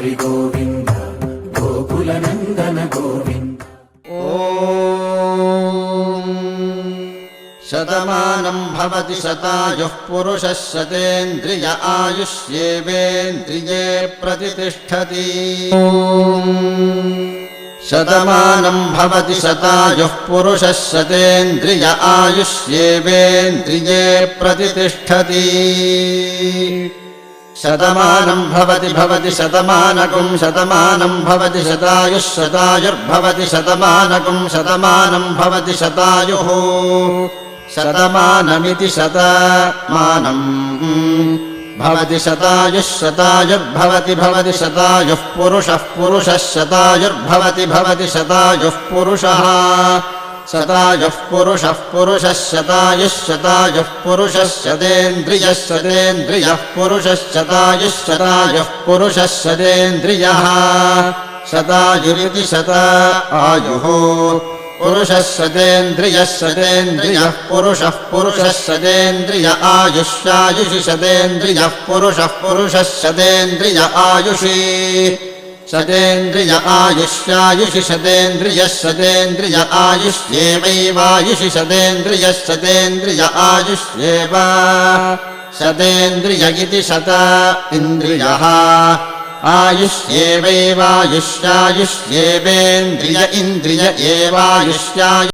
हरि गोविन्द गोकुलनन्दन गोविन्द। शतमानं भवति शतायुः पुरुषः शतेन्द्रिय आयुष्येवेन्द्रिये प्रतिष्ठति। शतमानं भवति शतायुः पुरुषः शतेन्द्रिय आयुष्येवेन्द्रिये प्रतिष्ठति। शतमानं भवति शतमानकं शतमानं भवति शतायुः शतायुर्भवति शतमानकं शतमानं भवति शतायुः शतमानमिति शतमानं भवति शतायुः शतायुर्भवति भवति शतायुः पुरुषः पुरुषः शतायुर्भवति भवति शतायुः पुरुषः शतायुः पुरुषः पुरुषः शतायुः शतायुः पुरुषः शतेन्द्रियः शतेन्द्रियः पुरुषः शतायुः शतायुः पुरुषः शतेन्द्रियः शतायुरिति शतायुः पुरुषः शतेन्द्रियः शतेन्द्रियः पुरुषः पुरुषः शतेन्द्रिय आयुष्यायुषि शतेन्द्रियः पुरुषः पुरुषः शतेन्द्रिय आयुषि शतेन्द्रिय आयुष्यायुषि शतेन्द्रियः शतेन्द्रिय आयुष्येवैवायुषि शतेन्द्रियः शतेन्द्रिय आयुष्येव शतेन्द्रिय इति शत इन्द्रियः आयुष्येवैवायुष्यायुष्येवेन्द्रिय इन्द्रिय एवायुष्याय